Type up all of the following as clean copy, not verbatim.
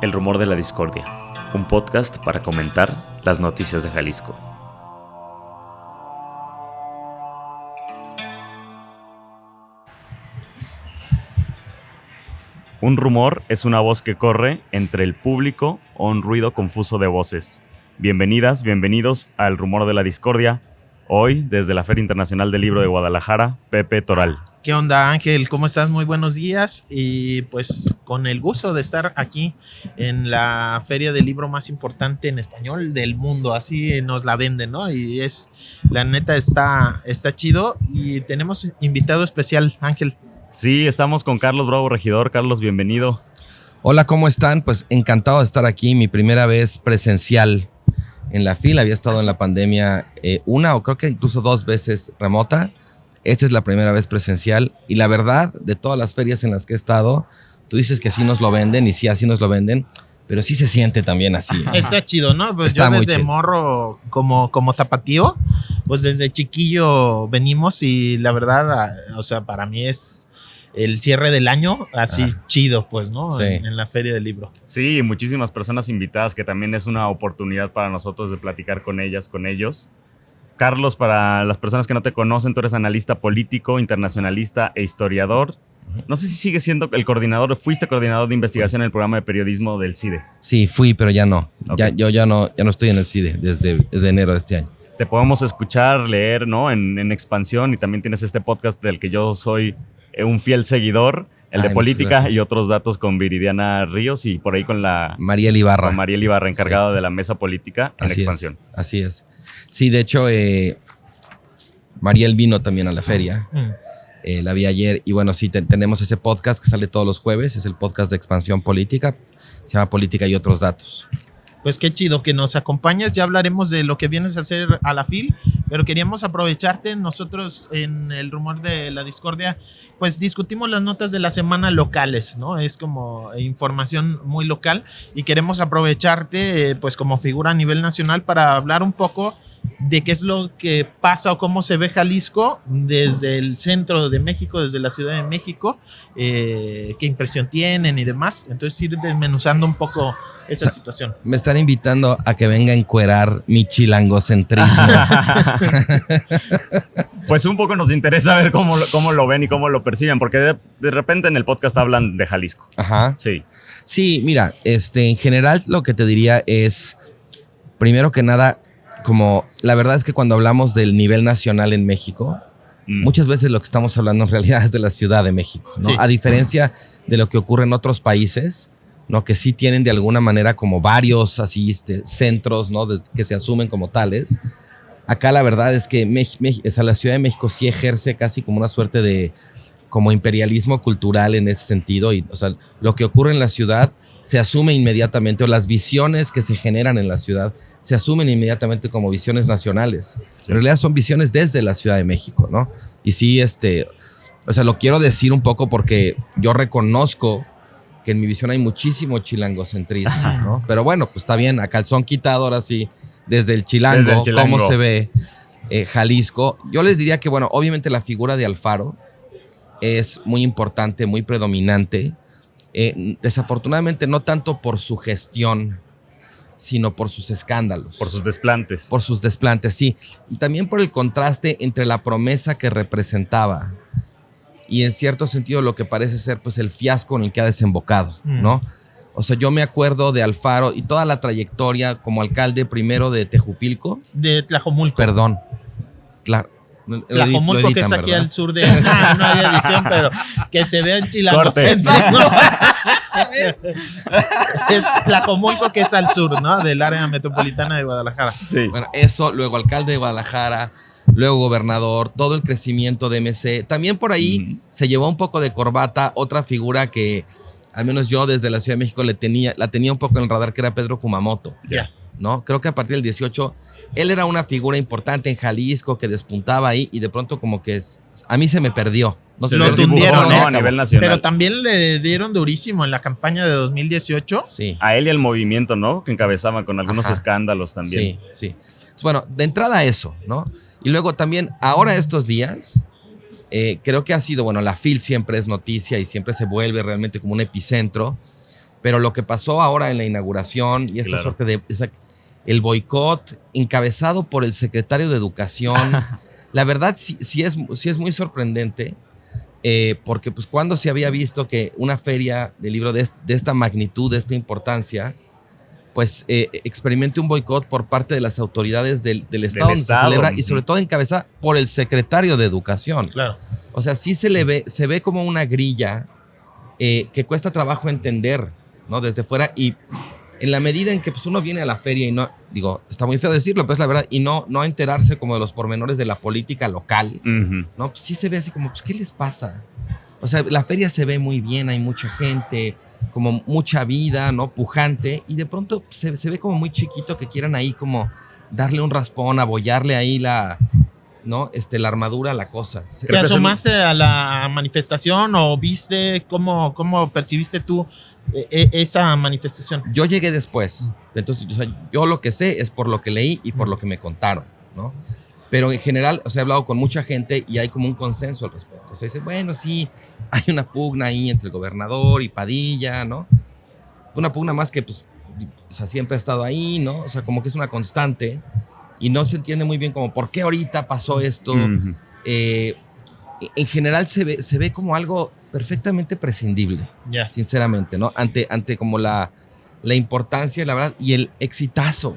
El Rumor de la Discordia, un podcast para comentar las noticias de Jalisco. Un rumor es una voz que corre entre el público o un ruido confuso de voces. Bienvenidas, bienvenidos al Rumor de la Discordia. Hoy, desde la Feria Internacional del Libro de Guadalajara, Pepe Toral. ¿Qué onda, Ángel? ¿Cómo estás? Muy buenos días. Y pues con el gusto de estar aquí en la feria del libro más importante en español del mundo. Así nos la venden, ¿no? Y la neta está chido. Y tenemos invitado especial, Ángel. Sí, estamos con Carlos Bravo Regidor. Carlos, bienvenido. Hola, ¿cómo están? Pues encantado de estar aquí. Mi primera vez presencial en la fila. Había estado en la pandemia una o creo que incluso 2 veces remota. Esta es la primera vez presencial y la verdad, de todas las ferias en las que he estado, tú dices que así nos lo venden y sí, así nos lo venden, pero sí se siente también así, ¿no? Está chido, ¿no? Pues Está yo desde chido. morro, como tapatío, pues desde chiquillo venimos y la verdad, o sea, para mí es el cierre del año así chido, pues, ¿no? Sí. En la feria del libro. Sí, muchísimas personas invitadas, que también es una oportunidad para nosotros de platicar con ellas, con ellos. Carlos, para las personas que no te conocen, tú eres analista político, internacionalista e historiador. No sé si sigues siendo fuiste coordinador de investigación en el programa de periodismo del CIDE. Sí, fui, pero ya no. Okay. Yo ya no estoy en el CIDE desde enero de este año. Te podemos escuchar, leer, ¿no? En Expansión, y también tienes este podcast del que yo soy un fiel seguidor, el de política y otros datos con Viridiana Ríos y por ahí con Mariel Ibarra. Con Mariel Ibarra, encargada de la mesa política en Así Expansión. Así es. Sí, de hecho, Mariel vino también a la feria. La vi ayer y bueno, sí, tenemos ese podcast que sale todos los jueves. Es el podcast de Expansión Política. Se llama Política y otros datos. Pues qué chido que nos acompañas. Ya hablaremos de lo que vienes a hacer a la FIL, pero queríamos aprovecharte. Nosotros en el Rumor de la Discordia, pues discutimos las notas de la semana locales, ¿no? Es como información muy local y queremos aprovecharte pues como figura a nivel nacional para hablar un poco de qué es lo que pasa o cómo se ve Jalisco desde el centro de México, desde la Ciudad de México, qué impresión tienen y demás. Entonces ir desmenuzando un poco esa situación. Me están invitando a que venga a encuerar mi chilangocentrismo. Pues un poco nos interesa ver cómo lo ven y cómo lo perciben, porque de repente en el podcast hablan de Jalisco. Ajá. Sí. Sí, mira, en general lo que te diría es, primero que nada, como la verdad es que cuando hablamos del nivel nacional en México, muchas veces lo que estamos hablando en realidad es de la Ciudad de México, ¿no? Sí. A diferencia de lo que ocurre en otros países, ¿no? Que sí tienen de alguna manera como varios así centros, ¿no? Que se asumen como tales. Acá la verdad es que la Ciudad de México sí ejerce casi como una suerte de como imperialismo cultural en ese sentido. Y, o sea, lo que ocurre en la ciudad se asume inmediatamente, o las visiones que se generan en la ciudad se asumen inmediatamente como visiones nacionales. Sí. En realidad son visiones desde la Ciudad de México, ¿no? Y sí, o sea, lo quiero decir un poco porque yo reconozco que en mi visión hay muchísimo chilangocentrismo, ¿no? Pero bueno, pues está bien, a calzón quitado, ahora sí, desde el chilango, cómo se ve Jalisco. Yo les diría que, bueno, obviamente la figura de Alfaro es muy importante, muy predominante. Desafortunadamente no tanto por su gestión, sino por sus escándalos. Por sus desplantes. Por sus desplantes, sí. Y también por el contraste entre la promesa que representaba y en cierto sentido lo que parece ser pues el fiasco en el que ha desembocado, ¿no? O sea, yo me acuerdo de Alfaro y toda la trayectoria como alcalde primero de Tejupilco. De Tlajomulco. Perdón. Tlajomulco, que es aquí al sur de... No hay edición, pero que se vea en chilangocentrismo. Es Tlajomulco, que es al sur, ¿no? Del área metropolitana de Guadalajara. Sí. Bueno, eso, luego alcalde de Guadalajara, luego gobernador, todo el crecimiento de MC. También por ahí se llevó un poco de corbata otra figura que al menos yo desde la Ciudad de México la tenía un poco en el radar, que era Pedro Kumamoto. Ya. ¿No? Creo que a partir del 18 él era una figura importante en Jalisco que despuntaba ahí y de pronto como que a mí se me perdió. Lo tundieron, ¿no? A nivel nacional. Pero también le dieron durísimo en la campaña de 2018. Sí. A él y al movimiento, ¿no? Que encabezaba con algunos escándalos también. Sí. Bueno, de entrada eso, ¿no? Y luego también, ahora estos días, creo que ha sido, bueno, la FIL siempre es noticia y siempre se vuelve realmente como un epicentro, Pero lo que pasó ahora en la inauguración y esta suerte de el boicot encabezado por el secretario de Educación, la verdad sí es muy sorprendente, porque pues cuando se había visto que una feria de libro de esta magnitud, de esta importancia, pues experimente un boicot por parte de las autoridades del Estado donde se celebra, y sobre todo encabezada por el secretario de Educación. Claro. O sea, sí se ve como una grilla que cuesta trabajo entender, ¿no? Desde fuera, y en la medida en que pues, uno viene a la feria y no, digo, está muy feo decirlo, pero es la verdad, y no enterarse como de los pormenores de la política local, ¿no? Pues sí se ve así como, pues, ¿qué les pasa? O sea, la feria se ve muy bien, hay mucha gente, como mucha vida, ¿no? Pujante, y de pronto se ve como muy chiquito que quieran ahí como darle un raspón, abollarle ahí ¿no? La armadura a la cosa. ¿Te asomaste a la manifestación o viste cómo percibiste tú esa manifestación? Yo llegué después. Entonces, o sea, yo lo que sé es por lo que leí y por lo que me contaron, ¿no? Pero en general, o sea, he hablado con mucha gente y hay como un consenso al respecto. O sea, dice, bueno, sí, hay una pugna ahí entre el gobernador y Padilla, ¿no? Una pugna más que, pues, o sea, siempre ha estado ahí, ¿no? O sea, como que es una constante. Y no se entiende muy bien como por qué ahorita pasó esto. En general se ve como algo perfectamente prescindible, sinceramente, ¿no? Ante como la importancia, la verdad, y el exitazo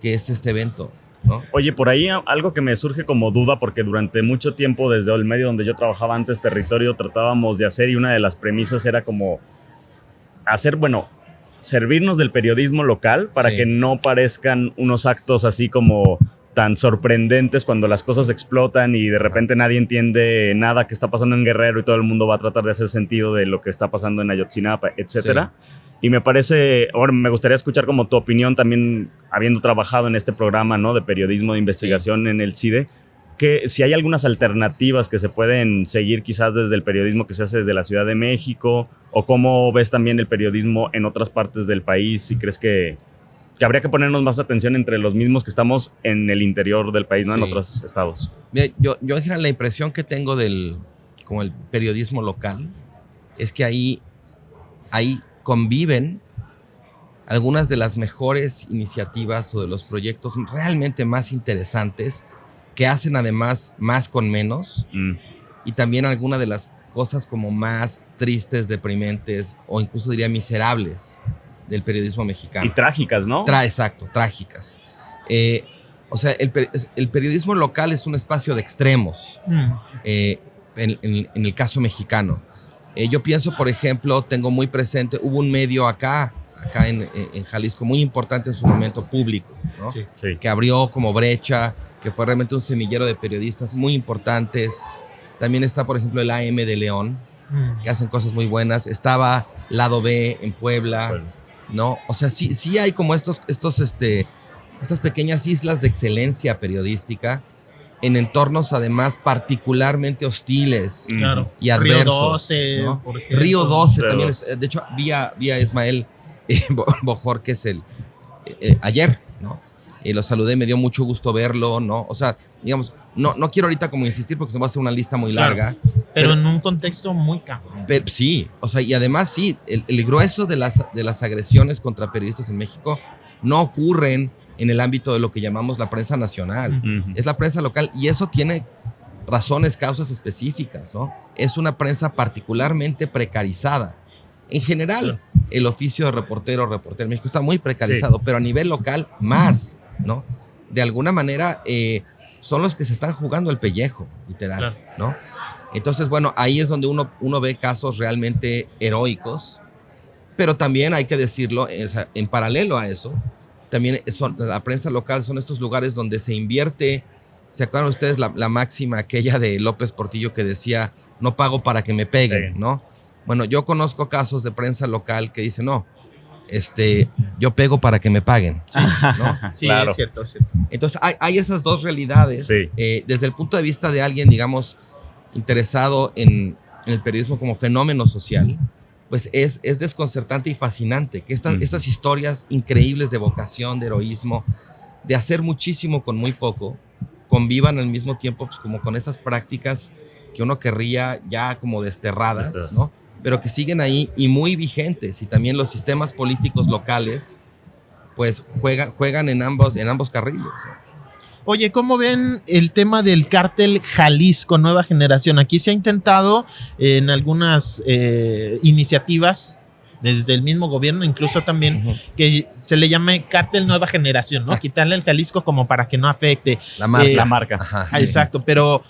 que es este evento, ¿no? Oye, por ahí algo que me surge como duda, porque durante mucho tiempo desde el medio donde yo trabajaba antes, Territorio, tratábamos de hacer, y una de las premisas era como hacer, bueno, servirnos del periodismo local para que no parezcan unos actos así como tan sorprendentes cuando las cosas explotan y de repente nadie entiende nada que está pasando en Guerrero y todo el mundo va a tratar de hacer sentido de lo que está pasando en Ayotzinapa, etcétera. Y me parece, ahora me gustaría escuchar como tu opinión también, habiendo trabajado en este programa, ¿no?, de periodismo de investigación en el CIDE, que si hay algunas alternativas que se pueden seguir quizás desde el periodismo que se hace desde la Ciudad de México, o cómo ves también el periodismo en otras partes del país, si crees que habría que ponernos más atención entre los mismos que estamos en el interior del país, ¿no?, en otros estados. Mira, yo en general la impresión que tengo como el periodismo local es que ahí conviven algunas de las mejores iniciativas o de los proyectos realmente más interesantes que hacen además más con menos, y también algunas de las cosas como más tristes, deprimentes o incluso diría miserables del periodismo mexicano. Y trágicas, ¿no? Exacto, trágicas. O sea, el periodismo local es un espacio de extremos, en el caso mexicano. Yo pienso, por ejemplo, tengo muy presente, hubo un medio acá en Jalisco muy importante en su momento público, ¿no? Sí. Que abrió como brecha, que fue realmente un semillero de periodistas muy importantes. También está, por ejemplo, el AM de León, que hacen cosas muy buenas. Estaba Lado B en Puebla, ¿no? O sea, sí hay como estas pequeñas islas de excelencia periodística en entornos además particularmente hostiles y adversos. Río 12, ¿no? por ejemplo. Río 12 también. De hecho, vi a Ismael Bojorquez ayer, ¿no? Lo saludé, me dio mucho gusto verlo, ¿no? O sea, digamos, no quiero ahorita como insistir porque se va a hacer una lista muy larga. Pero en un contexto muy cabrón. Sí, o sea, y además sí, el grueso de las agresiones contra periodistas en México no ocurren en el ámbito de lo que llamamos la prensa nacional. Es la prensa local, y eso tiene razones, causas específicas, ¿no? Es una prensa particularmente precarizada. En general, el oficio de reportero en México está muy precarizado, pero a nivel local más, ¿no? De alguna manera son los que se están jugando el pellejo, literal, ¿no? Entonces, bueno, ahí es donde uno ve casos realmente heroicos, pero también hay que decirlo, en paralelo a eso, también la prensa local son estos lugares donde se invierte. ¿Se acuerdan ustedes la máxima aquella de López Portillo que decía, no pago para que me peguen, ¿no? Bueno, yo conozco casos de prensa local que dicen, no, yo pego para que me paguen, ¿no? Sí, claro. Es cierto. Entonces hay esas dos realidades. Desde el punto de vista de alguien, digamos, interesado en el periodismo como fenómeno social, pues es desconcertante y fascinante que estas historias increíbles de vocación, de heroísmo, de hacer muchísimo con muy poco, convivan al mismo tiempo pues, como con esas prácticas que uno querría ya como desterradas, ¿no? pero que siguen ahí y muy vigentes. Y también los sistemas políticos locales, pues juegan en ambos carriles, ¿no? Oye, ¿cómo ven el tema del cártel Jalisco Nueva Generación? Aquí se ha intentado en algunas iniciativas desde el mismo gobierno, incluso también que se le llame cártel Nueva Generación, ¿no? Quitarle el Jalisco como para que no afecte. La marca. Ajá, sí. Exacto, pero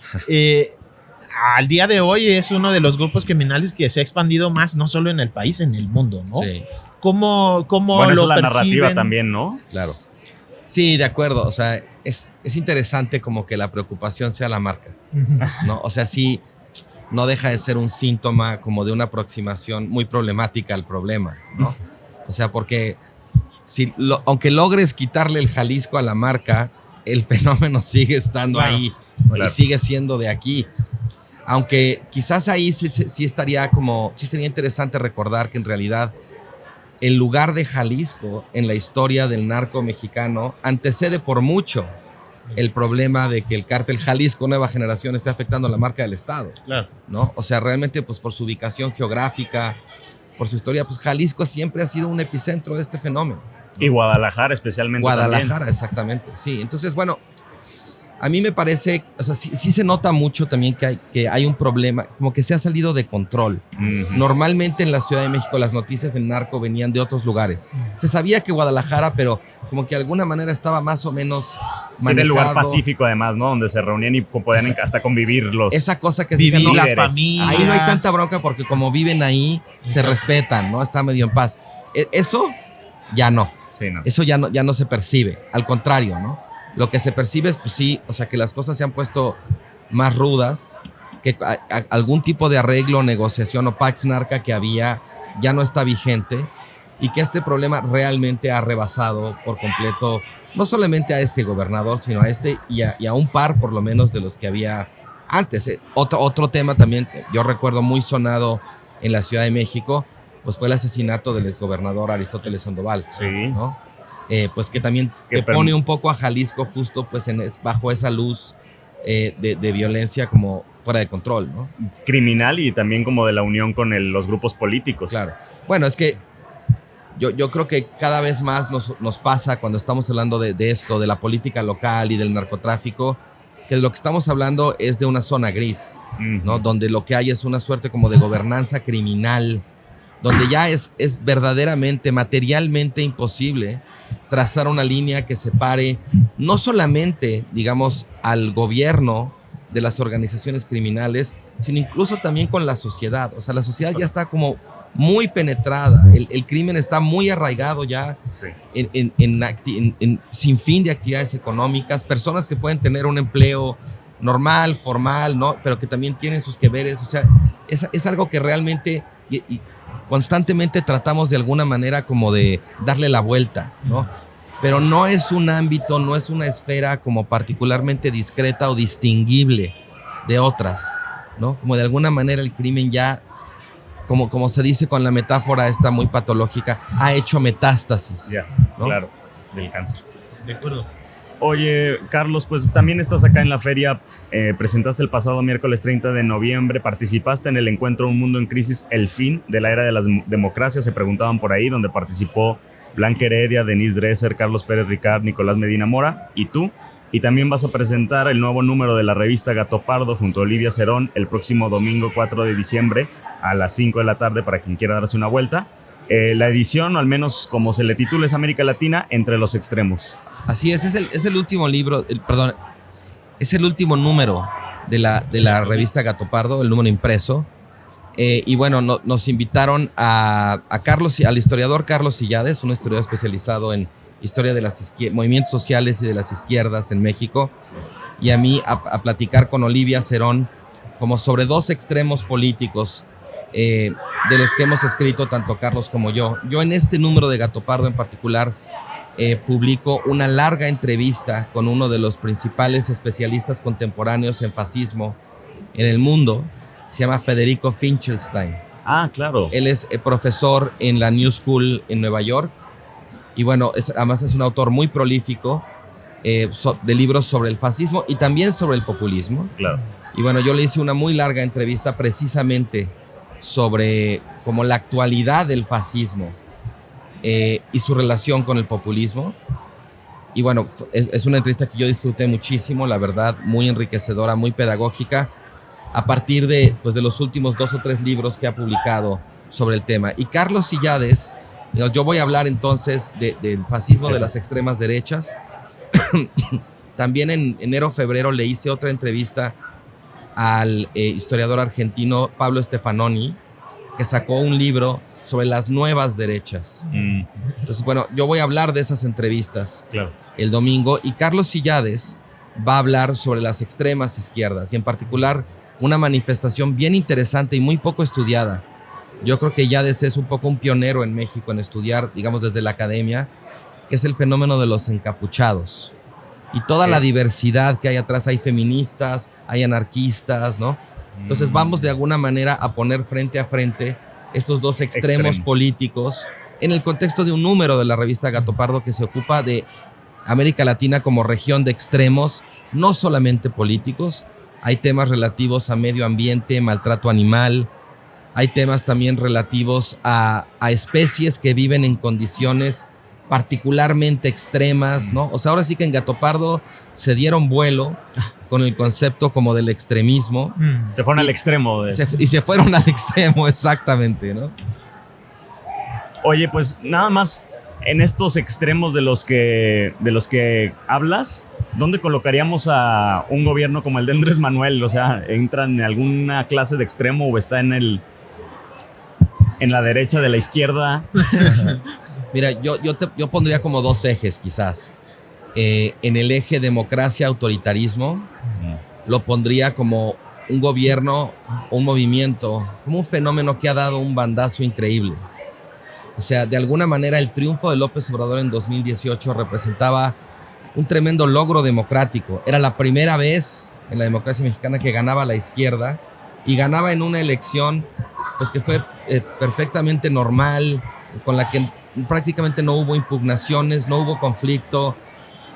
al día de hoy es uno de los grupos criminales que se ha expandido más, no solo en el país, en el mundo, ¿no? Sí. ¿Cómo bueno, lo es la perciben? narrativa también, ¿no? Claro. Sí, de acuerdo. O sea, es interesante como que la preocupación sea la marca, ¿no? O sea, sí, no deja de ser un síntoma como de una aproximación muy problemática al problema, ¿no? O sea, porque aunque logres quitarle el Jalisco a la marca, el fenómeno sigue estando ahí, ¿no? Y sigue siendo de aquí. Aunque quizás ahí sí sería interesante recordar que en realidad el lugar de Jalisco en la historia del narco mexicano antecede por mucho el problema de que el cártel Jalisco Nueva Generación esté afectando la marca del Estado. Claro. ¿No? O sea, realmente pues por su ubicación geográfica, por su historia, pues Jalisco siempre ha sido un epicentro de este fenómeno, ¿no? Y Guadalajara especialmente. Guadalajara, también. exactamente, sí. Entonces, bueno, a mí me parece, o sea, sí se nota mucho también que hay un problema, como que se ha salido de control. Normalmente en la Ciudad de México las noticias del narco venían de otros lugares. Se sabía que Guadalajara, pero como que de alguna manera estaba más o menos manejado. Sí, el lugar pacífico además, ¿no? Donde se reunían y podían hasta convivir esa cosa que vivir no, las familias. Ahí no hay tanta bronca porque como viven ahí, se respetan, ¿no? Está medio en paz. Eso ya no. Sí, no. Eso ya no se percibe. Al contrario, ¿no? Lo que se percibe es, pues sí, o sea, que las cosas se han puesto más rudas, que algún tipo de arreglo, negociación o pax narca que había ya no está vigente y que este problema realmente ha rebasado por completo no solamente a este gobernador, sino a este y a un par por lo menos de los que había antes. Otro tema también que yo recuerdo muy sonado en la Ciudad de México, pues fue el asesinato del exgobernador Aristóteles Sandoval. Sí. ¿No? Pues que también te pone un poco a Jalisco justo pues bajo esa luz de violencia como fuera de control, ¿no? Criminal y también como de la unión con los grupos políticos. Claro. Bueno, es que yo creo que cada vez más nos pasa cuando estamos hablando de esto, de la política local y del narcotráfico, que de lo que estamos hablando es de una zona gris, ¿no? Donde lo que hay es una suerte como de gobernanza criminal, donde ya es verdaderamente, materialmente imposible trazar una línea que separe no solamente, digamos, al gobierno de las organizaciones criminales, sino incluso también con la sociedad. O sea, la sociedad ya está como muy penetrada, el crimen está muy arraigado ya en sin fin de actividades económicas, personas que pueden tener un empleo normal, formal, ¿no? Pero que también tienen sus que veres. O sea, es algo que realmente y constantemente tratamos de alguna manera como de darle la vuelta, ¿no? Pero no es un ámbito, no es una esfera como particularmente discreta o distinguible de otras, ¿no? Como de alguna manera el crimen ya, como se dice con la metáfora esta muy patológica, ha hecho metástasis. Ya, ¿no? Claro, del cáncer. De acuerdo. Oye, Carlos, pues también estás acá en la feria, presentaste el pasado miércoles 30 de noviembre, participaste en el encuentro Un Mundo en Crisis, el fin de la era de las democracias, se preguntaban por ahí, donde participó Blanca Heredia, Denise Dresser, Carlos Pérez Ricard, Nicolás Medina Mora y tú. Y también vas a presentar el nuevo número de la revista Gato Pardo junto a Olivia Cerón el próximo domingo 4 de diciembre a las 5 de la tarde para quien quiera darse una vuelta. La edición, o al menos como se le titula, es América Latina entre los extremos. Así es el último libro, es el último número de la revista Gato Pardo, el número impreso. Y bueno, nos invitaron al historiador Carlos Sillades, un historiador especializado en historia de los movimientos sociales y de las izquierdas en México, y a mí a platicar con Olivia Cerón como sobre dos extremos políticos de los que hemos escrito tanto Carlos como yo. Yo en este número de Gato Pardo en particular publico una larga entrevista con uno de los principales especialistas contemporáneos en fascismo en el mundo. Se llama Federico Finchelstein. Ah, claro. Él es profesor en la New School en Nueva York y bueno, además es un autor muy prolífico de libros sobre el fascismo y también sobre el populismo. Claro. Y bueno, yo le hice una muy larga entrevista precisamente sobre como la actualidad del fascismo y su relación con el populismo. Y bueno, es una entrevista que yo disfruté muchísimo, la verdad, muy enriquecedora, muy pedagógica, a partir de los últimos 2 o 3 libros que ha publicado sobre el tema. Y Carlos Illades, yo voy a hablar entonces del fascismo de las extremas derechas. También en enero, febrero le hice otra entrevista al historiador argentino Pablo Stefanoni, que sacó un libro sobre las nuevas derechas. Entonces, bueno, yo voy a hablar de esas entrevistas el domingo, y Carlos Illades va a hablar sobre las extremas izquierdas, y en particular una manifestación bien interesante y muy poco estudiada. Yo creo que Illades es un poco un pionero en México en estudiar, digamos, desde la academia, que es el fenómeno de los encapuchados. Y toda la diversidad que hay atrás. Hay feministas, hay anarquistas, ¿no? Entonces vamos de alguna manera a poner frente a frente estos dos extremos políticos en el contexto de un número de la revista Gato Pardo que se ocupa de América Latina como región de extremos, no solamente políticos. Hay temas relativos a medio ambiente, maltrato animal. Hay temas también relativos a especies que viven en condiciones particularmente extremas, ¿no? O sea, ahora sí que en Gato Pardo se dieron vuelo con el concepto como del extremismo. Se fueron al extremo. Y se fueron al extremo, exactamente, ¿no? Oye, pues nada más en estos extremos de los que hablas, ¿dónde colocaríamos a un gobierno como el de Andrés Manuel? O sea, ¿entra en alguna clase de extremo o está en la derecha de la izquierda? Mira, yo pondría como 2 ejes quizás. En el eje democracia-autoritarismo, lo pondría como un gobierno, un movimiento, como un fenómeno que ha dado un bandazo increíble. O sea, de alguna manera el triunfo de López Obrador en 2018 representaba un tremendo logro democrático. Era la primera vez en la democracia mexicana que ganaba la izquierda, y ganaba en una elección pues que fue perfectamente normal, con la que prácticamente no hubo impugnaciones, no hubo conflicto.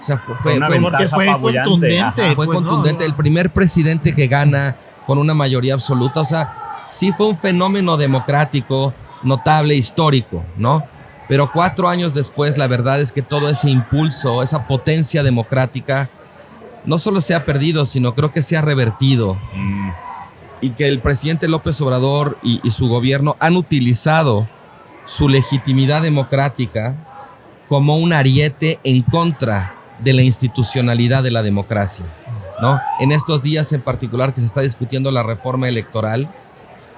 O sea, fue contundente. Fue contundente. El primer presidente que gana con una mayoría absoluta. O sea, sí fue un fenómeno democrático notable, histórico, ¿no? Pero 4 años después, la verdad es que todo ese impulso, esa potencia democrática, no solo se ha perdido, sino creo que se ha revertido. Y que el presidente López Obrador y su gobierno han utilizado su legitimidad democrática como un ariete en contra de la institucionalidad de la democracia, ¿no? En estos días en particular que se está discutiendo la reforma electoral,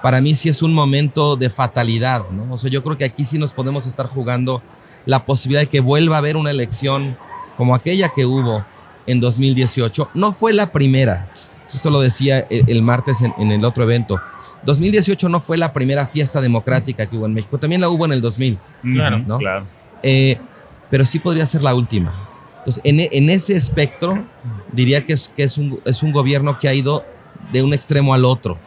para mí sí es un momento de fatalidad, ¿no? O sea, yo creo que aquí sí nos podemos estar jugando la posibilidad de que vuelva a haber una elección como aquella que hubo en 2018. No fue la primera, esto lo decía el martes en el otro evento. 2018 no fue la primera fiesta democrática que hubo en México, también la hubo en el 2000. Claro, ¿no? Claro. Pero sí podría ser la última. Entonces, en ese espectro, diría que es un gobierno que ha ido de un extremo al otro.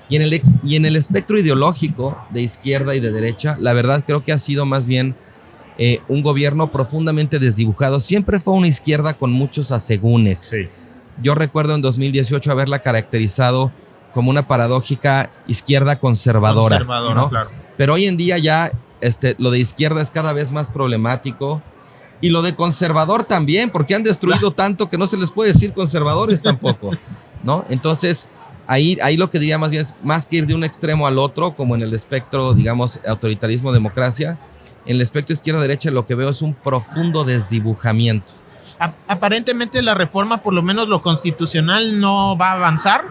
Y en el espectro ideológico de izquierda y de derecha, la verdad creo que ha sido más bien un gobierno profundamente desdibujado. Siempre fue una izquierda con muchos asegúnes. Sí. Yo recuerdo en 2018 haberla caracterizado como una paradójica izquierda conservadora, ¿no? Claro. Pero hoy en día ya lo de izquierda es cada vez más problemático, y lo de conservador también, porque han destruido tanto que no se les puede decir conservadores tampoco, ¿no? Entonces, ahí lo que diría más bien es, más que ir de un extremo al otro, como en el espectro, digamos, autoritarismo-democracia, en el espectro izquierda-derecha lo que veo es un profundo desdibujamiento. Aparentemente la reforma, por lo menos lo constitucional, no va a avanzar,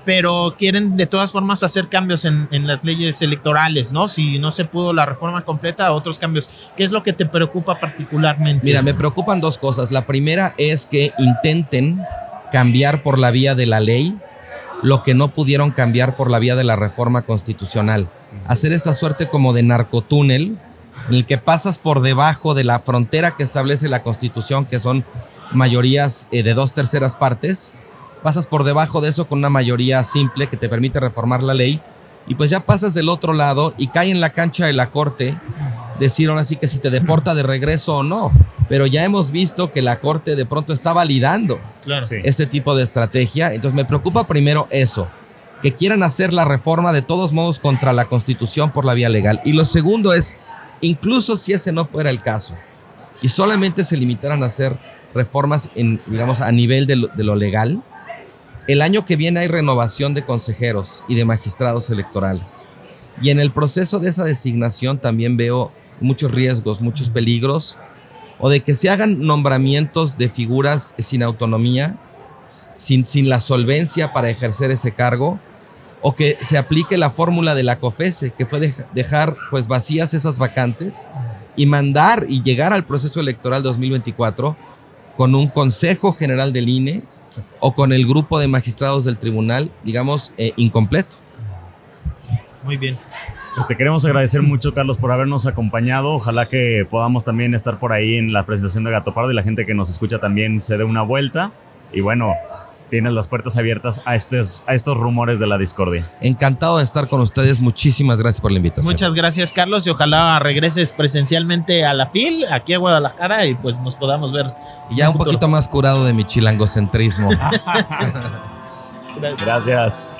pero quieren de todas formas hacer cambios en las leyes electorales, ¿no? Si no se pudo la reforma completa, otros cambios. ¿Qué es lo que te preocupa particularmente? Mira, me preocupan 2 cosas. La primera es que intenten cambiar por la vía de la ley lo que no pudieron cambiar por la vía de la reforma constitucional. Hacer esta suerte como de narcotúnel, en el que pasas por debajo de la frontera que establece la Constitución, que son mayorías de 2/3 partes. Pasas por debajo de eso con una mayoría simple que te permite reformar la ley, y pues ya pasas del otro lado y cae en la cancha de la Corte decir ahora sí que si te deporta de regreso o no. Pero ya hemos visto que la Corte de pronto está validando Claro. este tipo de estrategia. Entonces me preocupa primero eso, que quieran hacer la reforma de todos modos contra la Constitución por la vía legal. Y lo segundo es, incluso si ese no fuera el caso, y solamente se limitaran a hacer reformas digamos, a nivel de lo legal, el año que viene hay renovación de consejeros y de magistrados electorales. Y en el proceso de esa designación también veo muchos riesgos, muchos peligros, o de que se hagan nombramientos de figuras sin autonomía, sin la solvencia para ejercer ese cargo, o que se aplique la fórmula de la COFESE, que fue dejar pues vacías esas vacantes y mandar y llegar al proceso electoral 2024 con un Consejo General del INE o con el grupo de magistrados del tribunal, digamos, incompleto. Muy bien. Pues te queremos agradecer mucho, Carlos, por habernos acompañado. Ojalá que podamos también estar por ahí en la presentación de Gato Pardo y la gente que nos escucha también se dé una vuelta. Y bueno, tienes las puertas abiertas a estos rumores de la discordia. Encantado de estar con ustedes. Muchísimas gracias por la invitación. Muchas gracias, Carlos, y ojalá regreses presencialmente a la FIL, aquí a Guadalajara, y pues nos podamos ver. Y ya un poquito más curado de mi chilangocentrismo. Gracias.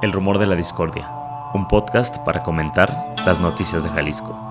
El rumor de la discordia, un podcast para comentar las noticias de Jalisco.